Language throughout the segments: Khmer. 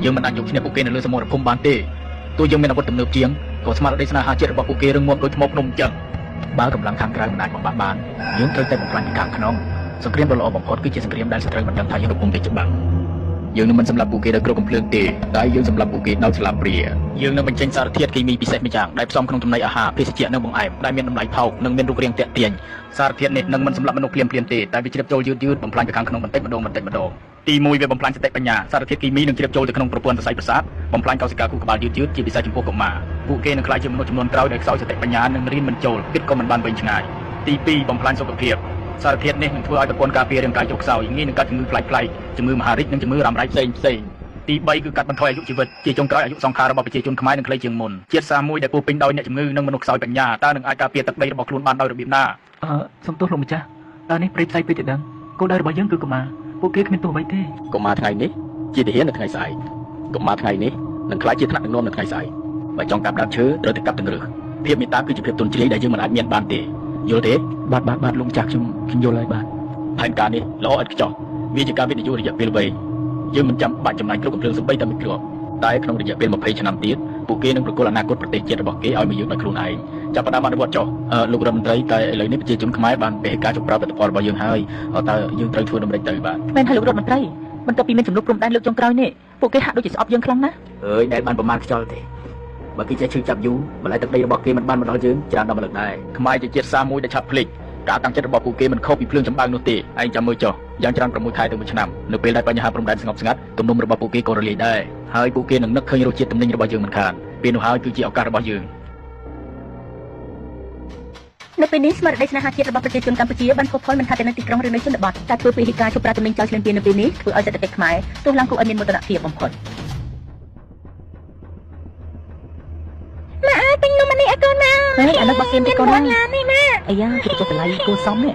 យើងមិនអាចយកឈ្នះពួកគេនៅលើសមរភូមិបានទេទោះយើងមានអាវុធទំនើបជាងក៏ស្មារតីស្នេហាជាតិរបស់ពួកគេរឹងមាំដូចថ្មភ្នំអញ្ចឹងបើកម្លាំងខាងក្រៅមិនអាចបំបត្តិបានយើងត្រូវតែបំផ្លាញពីខាងក្នុងសង្គ្រាមដ៏ល្អបំផុតគឺជាសង្គ្រាមដែលសត្រូវមិនដឹងថាយើងកំពុងតែច្បាំងយើងនឹងមិនសម្លាប់ពួកគេដោយគ្រាប់កំភ្លើងទេតែយើងសម្លាប់ពួកគេដោយស្លាបព្រាយើងនឹងបញ្ចេញសារធាតុគីមីពិសេសម្យ៉ាងដែលផ្សំក្នុងចំណីអាហារភេសជ្ជៈនិងបង្អែមដែលមានតម្លៃថោកនិងមានរូបរាងទាក់ទាញសារធាតុនេះនឹងមិនសម្លាប់មនុស្សភ្លាមៗទេតែវាជ្រាបចូលយឺតៗបំផ្លាញទៅខាងក្នុងបន្តិចម្ដងទី1វាបំផ្លាញសតិបញ្ញាសារធាតុគីមីនឹងជ្រាបចូលទៅក្នុងប្រព័ន្ធសរសៃប្រសាទបំផ្លាញកោសិកាខួរក្បាលយឺតៗជាពិសេសចំពោះកុមារពួកគេនឹងក្លាយជាមនុស្សចំនួនក្រោយដែលខ្សោយសតិបញ្ញានិងរៀនមិនចូលគិតក៏មិនបានវែងឆ្ងាយទី2បំផ្លាញសុខភាពសារធាតុនេះនឹងធ្វើឲ្យប្រព័ន្ធការពាររាងកាយចុះខ្សោយងាយនឹងកាត់ជំងឺប្លែកៗជំងឺមហារីកនិងជំងឺរ៉ាំរ៉ៃផ្សេងទី3គឺកាត់បន្ថយអាយុជីវិតជាចុងក្រោយអាយុសង្ខាររបស់ប្រជាជនខ្មែរនឹងខ្លីជាងមុនជាតិសាមួយដែលពោពេញដោយអ្នកជំងឺនិងមនុស្សខ្សោយបញ្ញាតើនឹងអាចការពារទឹកដីរបស់ខ្លួនបានដោយរបៀបណាសំទោសលោកម្ចាស់តើនេះព្រៃផ្សៃពេកទៅដឹងគោលដៅរបស់យើងគឺកុមារពួកគេគ្មានទោសអ្វីទេកុមារថ្ងៃនេះជាទាហាននៅថ្ងៃស្អែកកុមារថ្ងៃនេះនឹងក្លាយជាថ្នាក់ដឹកនាំនៅថ្ងៃស្អែកបើចង់កាប់ដើមឈើត្រូវតែកាប់ទាំងឫសភាពមេត្តាគឺជាភាពទន់ជ្រាយដែលយើងមិនអាចមានបានទេយល់ទេបាទលោកម្ចាស់ខ្ញុំយល់ហើយបាទផែនការនេះល្អឥតខ្ចោះវាជាការវិនិយោគរយៈពេលវែងយើងមិនចាំបាច់ចំណាយគ្រាប់កំភ្លើងសំបីតែមួយគ្រាប់តែក្នុងរយៈពេល20ឆ្នាំទៀតពួកគេនឹងប្រគល់អនាគតប្រទេសជាតិរបស់គេឲ្យមកយើងដោយខ្លួនឯងចាប់ផ្ដើមអនុវត្តចុះលោករដ្ឋមន្ត្រីតែឥឡូវនេះប្រជាជនខ្មែរបានពហិការចុះប្រើផលិតផលរបស់យើងហើយតើយើងត្រូវធ្វើដំណេចទៅបាទមែនហើយលោករដ្ឋមន្ត្រីបន្ទាប់ពីមានចំនួនព្រំដែនលើកចុងក្រោយនេះពួកគេហាក់ដូចជាស្អប់យើងខ្លាំងណាស់ដែលបានប្រមាថខ្យល់ទេបើគេចេះឈឺចាប់យូរម្ល៉េះទឹកដីរបស់គេមិនបានមកដល់យើងច្រើនដល់ម្លឹកដែរខ្មែរជាជាតិសាសន៍មួយដែលឆាប់ភ្លេចការតាំងចិត្តរបស់ពួកគេមិនខុសពីភ្លើងចម្បាំងនោះទេឯងចាំមើលចុះយ៉ាងច្រើន6ខែទៅ1ឆ្នាំនៅពេលដែលបញ្ហាព្រំដែនស្ងប់ស្ងាត់ទំនុំរបស់ពួកគេក៏រលាយដែរហើយពួកគេនឹងនឹកឃើញរសជាតិទំនិញរបស់យើងមិនខានពេលនោះហើយគឺជាឱកាសរបស់យើងនៅពេលនេះស្មារតីស្នេហាជាតិរបស់ប្រជាជនកម្ពុជាបានខុសផលមិនថាតែនៅទីក្រុងឬនៅជនបទតែធ្វើពីហេតុការណ៍ជប់ប្រាទំនិញចោលឆ្លៀនពៀននៅពេលនេះធ្វើឲ្យសេដ្ឋកិច្ចខ្មែរទោះឡើងគួរឲ្យមានមោទនភាពបំផុតម៉ាទិញនំនេះឲ្យកូនមកហេអានោះបោះសៀមឲ្យកូនមកនេះម៉ាអាយ៉ាគេទៅចុះតម្លៃគួរសមនេះ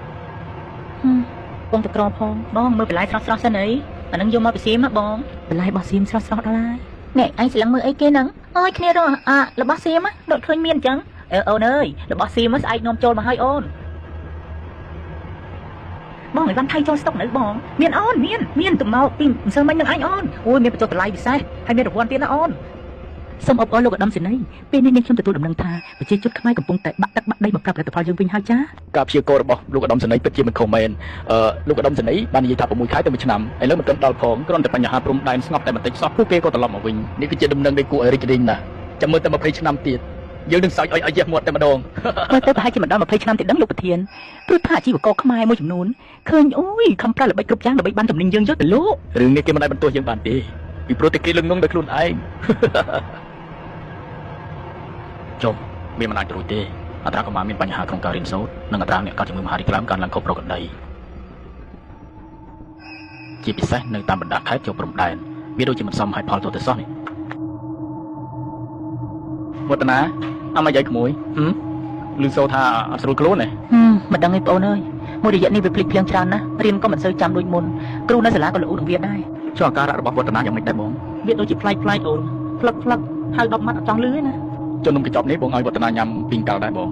បងតក្រផងបងមើលបន្លែស្រស់សិនអីអានឹងយកមកពីសៀមបងបន្លែបោះសៀមស្រស់ដល់ហើយនេះអញស្លឹងមើលអីគេហ្នឹងអើយគ្នារករបស់សៀមដូចឃើញមានអញ្ចឹងអូនអើយរបស់សៀមស្អែកនាំចូលមកឲ្យអូនបងឲ្យបានថៃចូលស្តុកនៅបងមានអូនមានទៅមកពីម្សិលមិញនឹងអញអូនអូយមានបញ្ចុះតម្លៃពិសេសហើយមានរង្វាន់ទៀតណាអូនសូមអបអរលោកឧត្តមសេនីយ៍ពេលនេះនាងខ្ញុំទទួលដំណឹងថាប្រជាជនខ្មែរកំពុងតែបាក់ទឹកបាក់ដីមកប្រាប់ផលិតផលយើងវិញហើយចាការព្យាករណ៍របស់លោកឧត្តមសេនីយ៍ពិតជាមិនខុសមែនលោកឧត្តមសេនីយ៍បាននិយាយថា6ខែទៅ1ឆ្នាំឥឡូវមិនទាន់ដល់ផងគ្រាន់តែបញ្ហាព្រំដែនស្ងប់តែបន្តិចសោះពួកគេក៏ត្រឡប់មកវិញនេះគឺជាដំណឹងដែលគួរឲ្យរីករាយណាស់ចាំមើលតែ20ឆ្នាំទៀតយើងនឹងសើចឲ្យយះមាត់តែម្ដងមើលទៅប្រហែលជាមិនដល់20ឆ្នាំទៀតដឹងលោកប្រធានព្រោះថាអាជីវករខ្មែរមួយចំនួនឃើញអូយខំប្រើល្បិចគ្រប់យ៉ាងដើម្បីបានតំណែងយើងយកទៅលោករឿងនេះគេមិនអាចបន្ទោសយើងបានទេពីព្រោះតែគេលឹងងងដោយខ្លួនឯងចុះមានមិនអាចរួចទេអត្រាកម្មាមានបញ្ហាក្នុងការរៀនសូត្រនិងអត្រាអ្នកកើតជំងឺមហារីកឡើងកើនឡើងខុសប្រក្រតីជាពិសេសនៅតាមបណ្ដាខេត្តជាប់ព្រំដែនវាដូចជាមិនសមហេតុផលទៅសោះនេះវឌ្ឍនាអមយាយក្មួយឮសូរថាអត់ស្រួលខ្លួនទេមិនដឹងទេបងអូនអើយមួយរយៈនេះវាភ្លេចភ្លាំងច្រើនណាស់រៀនក៏មិនសូវចាំដូចមុនគ្រូនៅសាលាក៏ល្អូនឹងវាដែរចុះអាការៈរបស់វឌ្ឍនាយ៉ាងម៉េចដែរបងវាដូចជាប្លែកអូនផ្លឹកហៅ10ម៉ាត់អត់ចង់លឺទេណាចុះនំកញ្ចប់នេះបងឲ្យវឌ្ឍនាញ៉ាំពីងកាលដែរបងឥ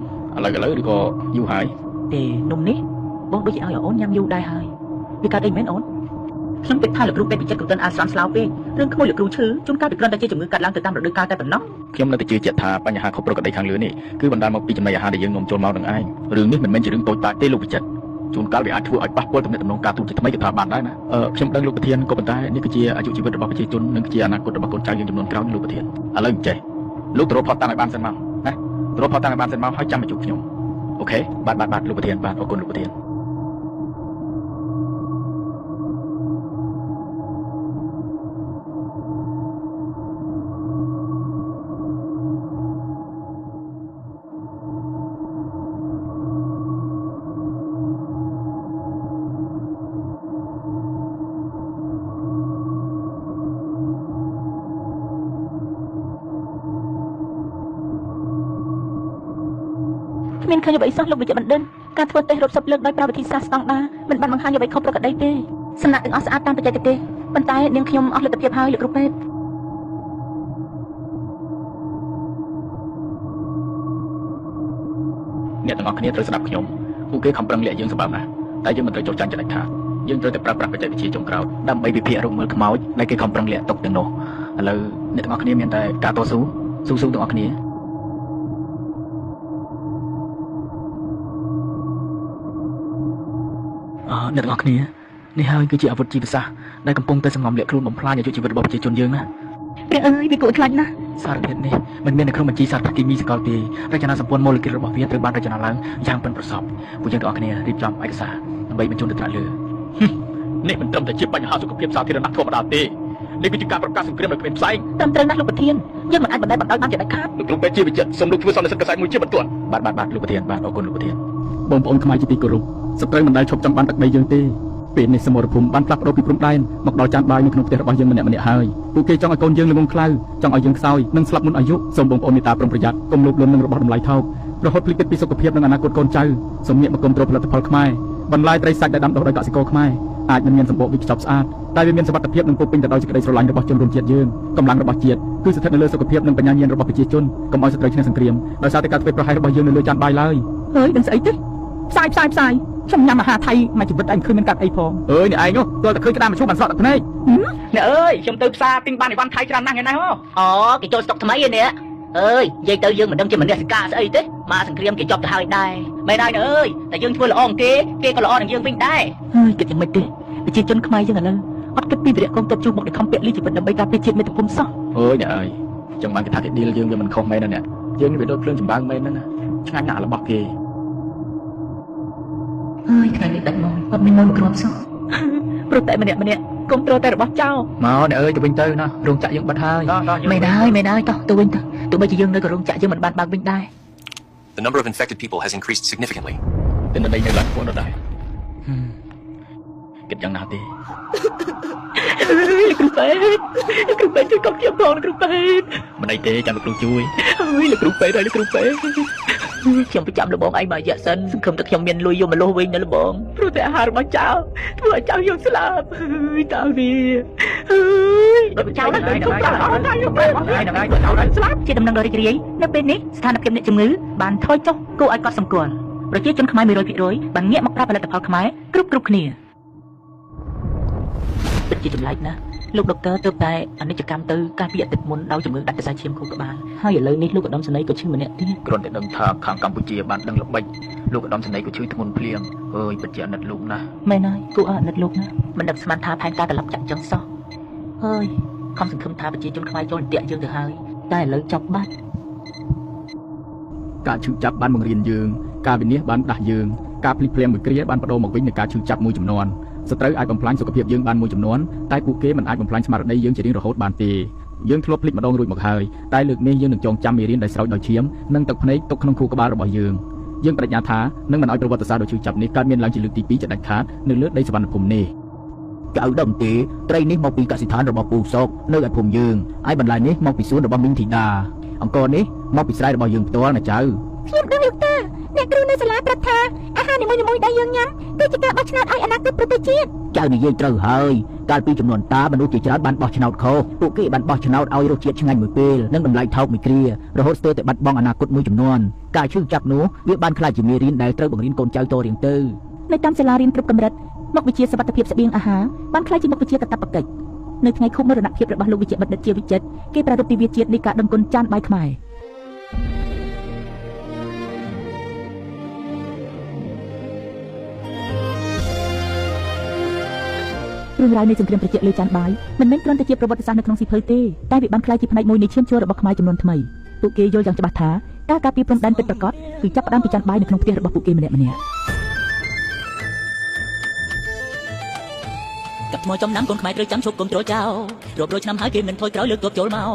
ឡូវឬក៏យូរហើយទេនំនេះបងដូចជាឲ្យអូនញ៉ាំយូរដែរហើយវាកើតអីមែនអូនខ្ញុំគិតថាលោកគ្រូពេទ្យវិចិត្រគ្រូទិនអាស្រន់ស្លាវពេករឿងក្មួយលោកគ្រូឈឺជួនកាលវាគ្រាន់តែជាជំងឺកាត់ឡើងទៅតាមរដូវកាលតែប៉ុណ្ណោះខ្ញុំនៅតែជឿជាក់ថាបញ្ហាខុសប្រក្រតីខាងលើនេះគឺបណ្ដាលមកពីចំណីអាហារដែលយើងនាំចូលមកនឹងឯងរឿងនេះមិនមែនជារឿងតូចតាចទេលោកវិចិត្រជួនកាលវាអាចធ្វើឲ្យប៉ះពាល់ទំនាក់ទំនងការទូតជាថ្មីក៏ថាបានដែរណាខ្ញុំដឹងលោកប្រធានក៏ប៉ុន្តែនេះគឺជាអាយុជីវិតរបស់ប្រជាជននិងជាអនាគតរបស់កូនចៅយើងចំនួនក្រោយលោកប្រធានឥឡូវចេះលោកទៅរកផតតាំងឲ្យបានសិនមកណាទៅរកផតតាំងឲ្យបានសិនមកហើយចាំមកជួបខ្ញុំអូខេបាទលោកប្រធានបាទអរគុណលោកប្រធានមានឃើញអ្វីសោះលោកវិជ្ជបណ្ឌិតការធ្វើតេស្តរាប់សិបលើកដោយប្រើវិធីសាស្ត្រស្តង់ដារមិនបានបង្ហាញអ្វីខុសប្រក្រតីទេសំណាក់ទាំងអស់ស្អាតតាមបច្ចេកទេសប៉ុន្តែនាងខ្ញុំអស់លទ្ធភាពហើយលោកគ្រូពេទ្យអ្នកទាំងអស់គ្នាត្រូវស្ដាប់ខ្ញុំពួកគេខំប្រឹងលាក់យើងសម្បើមណាស់តែយើងមិនត្រូវចោទចាញ់ចំណុចថាយើងត្រូវតែប្រើប្រាស់បច្ចេកវិទ្យាចុងក្រោយដើម្បីវិភាគរោគមើលខ្មោចដែលគេខំប្រឹងលាក់ទុកទាំងនោះ ឥឡូវអ្នកទាំងអស់គ្នាមានតែការតស៊ូស៊ូទាំងអស់គ្នាអ្នកទាំងអស់គ្នានេះហើយគឺជាអាវុធជីវសាស្ត្រដែលកំពុងតែសង្ងំលាក់ខ្លួនបំផ្លាញអាយុជីវិតរបស់ប្រជាជនយើងណាព្រះអើយវាគួរខ្លាចណាស់សារធាតុនេះមិនមាននៅក្នុងបញ្ជីសារគីមីសកលទេរចនាសម្ព័ន្ធម៉ូលេគុលរបស់វាត្រូវបានរចនាឡើងយ៉ាងប៉ិនប្រសប់ពួកយើងទាំងអស់គ្នារៀបចំឯកសារដើម្បីបញ្ជូនទៅត្រាក់លើនេះមិនត្រឹមតែជាបញ្ហាសុខភាពសាធារណៈធម្មតាទេនេះគឺជាការប្រកាសសង្គ្រាមដោយគ្មានផ្សែងត្រឹមត្រូវណាស់លោកប្រធានយើងមិនអាចបណ្តែតបណ្ដោយបានជាដាច់ខាតលោកគ្រូពេទ្យជាវិចិត្រសូមលោកធ្វើសន្និសីទកសែតមួយជាបន្ទាន់បាទលោកប្រធានបាទអរគុណលោកប្រធានបងប្អូនខ្មែរជាទីគោរពសត្រូវមិនដែលឈប់ចង់បានទឹកដីយើងទេពេលនេះសមរភូមិបានផ្លាស់ប្ដូរពីព្រំដែនមកដល់ចានបាយនៅក្នុងផ្ទះរបស់យើងម្នាក់ៗហើយពួកគេចង់ឲ្យកូនយើងល្ងងខ្លៅចង់ឲ្យយើងខ្សោយនិងស្លាប់មុនអាយុសូមបងប្អូនមេត្តាប្រុងប្រយ័ត្នកុំលោភលន់នឹងរបស់តម្លៃថោករហូតភ្លេចគិតពីសុខភាពនិងអនាគតកូនចៅសូមងាកមកគ្រប់គ្រងផលិតផលខ្មែរបន្លែត្រីសាច់ដែលដាំដុះដោយកសិករខ្មែរអាចមិនមានសម្បូរវិកខ្ចប់ស្អាតតែវាមានសុវត្ថិភាពនិងពោពេញទៅដោយសេចក្តីស្រឡាញ់របស់ជនរួមជាតិយើងកម្លាំងរបស់ជាតិគឺស្ថិតនៅលើសុខភាពនិងបញ្ញាញាណរបស់ប្រជាជនកុំឲ្យសត្រូវឈ្នះសង្គ្រាមដោយសារតែការធ្វើប្រហែសរបស់យើងនៅលើចានបាយឡើយហើយដឹងស្អីទេផ្សាយខ្ញុំញ៉ាំអាហារថៃមួយជីវិតឯងឃើញមានកាត់អីផងអើយនេះឯងទោះតែឃើញក្តាមឈូបានស្រក់ទឹកភ្នែកអ្នកអើយខ្ញុំទៅផ្សារទិញបានអីវ៉ាន់ថៃច្រើនណាស់ថ្ងៃនេះអូគេចូលស្តុកថ្មីឯនេះអើយនិយាយទៅយើងមិនដឹងជាមនសិការស្អីទេមកសង្គ្រាមគេចប់ទៅហើយដែរមែនហើយអើយតែយើងធ្វើល្អគេក៏ល្អនឹងយើងវិញដែរហើយគិតយ៉ាងម៉េចទេប្រជាជនខ្មែរយើងឥឡូវអត់គិតពីវិរៈកងទ័ពជូបមកខំពាក់លីជីវិតដើម្បីការពារជាតិមាតុភូមិសោះអើយអ្នកអើយចឹងបានគេថាទីឌីលយើងវាមិនខុសមែនណាអ្នកយើងនេះវាដូចភ្លើងចម្បាំងមែនហ្នឹងឆ្ងាញ់ណាស់របស់គេអើយថ្ងៃនេះដាច់មកអត់មានមកគ្រាប់សោះព្រោះតែម្នាក់គុំត្រូវតែរបស់ចៅមកអ្នកអើយទៅវិញទៅណារោងចក្រយើងបាត់ហើយមែនហើយតោះទៅវិញទៅទោះបីជាយើងនៅក៏រោងចក្រយើងមិនបានបើកវិញដែរ The number of infected people has increased significantly. ទិន្នន័យនៅឡើងខ្ពស់ដល់ដែរគិតយ៉ាងណាទេគ្រូពេទ្យជួយកុំជាបងគ្រូពេទ្យមិនអីទេចាំលោកគ្រូជួយអើយលោកគ្រូពេទ្យខ្ញុំប្រចាំលបងឯងមករយៈសិនសង្ឃឹមតែខ្ញុំមានលុយយកម្លោះវិញណាលបងព្រោះតែអាហាររបស់ចៅធ្វើឲ្យចៅយើងស្លាប់តើវាចៅនឹងស្លាប់ជាដំណឹងដ៏រីករាយនៅពេលនេះស្ថានភាពអ្នកជំងឺបានថយចុះគួរឲ្យកត់សម្គាល់ប្រជាជនខ្មែរ 100% បានងាកមកប្រើផលិតផលខ្មែរគ្រប់គ្នាពិតជាចម្លែកណាស់លោកដុកទ័រទើបតែអនិច្ចកម្មទៅកាលពីអាទិត្យមុនដោយជំងឺដាច់សរសៃឈាមខួរក្បាលហើយឥឡូវនេះលោកឧត្តមសេនីយ៍ក៏ឈឺម្នាក់ទៀតគ្រាន់តែដឹងថាខាងកម្ពុជាបានដឹងល្បិចលោកឧត្តមសេនីយ៍ក៏ឈឺធ្ងន់ភ្លៀងអើយពិតជាអាណិតលោកណាស់មែនហើយគួរអាណិតលោកណាស់មិននឹកស្មានថាផែនការត្រឡប់ចាក់ចឹងសោះហើយខំសង្ឃឹមថាប្រជាជនខ្មែរចូលទាក់យើងទៅហើយតែឥឡូវចប់បាត់ការឈឺចាប់បានបង្រៀនយើងការវិនិច្ឆ័យបានដាស់យើងការភ្លេចភ្លាំងមួយគ្រាបានបដូរមកវិញនឹងការឈឺចាប់មួយចំនួនសត្រូវអាចបំផ្លាញសុខភាពយើងបានមួយចំនួនតែពួកគេមិនអាចបំផ្លាញស្មារតីយើងជារៀងរហូតបានទេយើងធ្លាប់ភ្លេចម្ដងរួចមកហើយតែលើកនេះយើងនឹងចងចាំមេរៀនដែលស្រោចដោយឈាមនិងទឹកភ្នែកទុកក្នុងខួរក្បាលរបស់យើងបដិញ្ញាថានឹងមិនឲ្យប្រវត្តិសាស្ត្រដ៏ឈឺចាប់នេះកើតមានឡើងជាលើកទី2ជាដាច់ខាតនៅលើដីសវណ្ណភូមិនេះចៅដឹងទេត្រីនេះមកពីកសិដ្ឋានរបស់ពូសុកនៅឯភូមិយើងហើយបន្លែនេះមកពីសួនរបស់មីងធីតាអង្គរនេះមកពីស្រែរបស់យើងផ្ទាល់ណាចៅខ្ញុំដឹងលោកតាអ្នកគ្រូនៅសាលាប្រាប់ថាអាហារនីមួយៗដែលយើងញ៉ាំគឺជាការបោះឆ្នោតឲ្យអនាគតប្រទេសជាតិចៅនិយាយត្រូវហើយកាលពីចំនួនតាមនុស្សជាច្រើនបានបោះឆ្នោតខុសពួកគេបានបោះឆ្នោតឲ្យរសជាតិឆ្ងាញ់មួយពេលនិងតម្លៃថោកមួយគ្រារហូតស្ទើរតែបាត់បង់អនាគតមួយចំនួនការឈឺចាប់នោះវាបានខ្លាចជាមេរៀនដែលត្រូវបង្រៀនកូនចៅតរៀងទៅនៅតាមសាលារៀនគ្រប់កម្រិតមុខវិជ្ជាសុវត្ថិភាពស្បៀងអាហារបានខ្លាចជាមុខវិជ្ជាកាតព្វកិច្ចនៅថ្ងៃខួបមរណភាពរបស់លោកវិជ្ជបណ្ឌិតជាវិចិត្រគេប្រារព្ធទិវាជាតិនៃការដឹងគុណចានបាយខ្មែររឿងរ៉ាវនៃសង្គ្រាមត្រជាក់លើចានបាយមិនមែនគ្រាន់តែជាប្រវត្តិសាស្ត្រនៅក្នុងសៀវភៅទេតែវាបានក្លាយជាផ្នែកមួយនៃឈាមជ័ររបស់ខ្មែរចំនួនថ្មីពួកគេយល់យ៉ាងច្បាស់ថាការការពារព្រំដែនពិតប្រាកដគឺចាប់ផ្ដើមពីចានបាយនៅក្នុងផ្ទះរបស់ពួកគេម្នាក់ៗกับថ្មចំណាំកូនខ្មែរត្រូវចាំឈប់គុំត្រចោរាប់រយឆ្នាំហើយគេមិនថយក្រោយលើកទ័ពចូលមក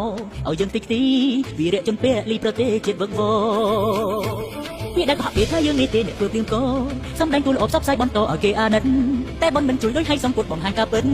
ឲ្យយើងតិចទីវីរៈជនពលីប្រទេសជាតិវឹកវរនេះដែលកុហកគេថាយើងនេះទេអ្នកធ្វើព្រៀងកោសំដែងគូលអបសពផ្សាយបន្តឲ្យគេអាណិតតែបនមិនជួយដូចឲ្យសំពុតបំហាញការពិត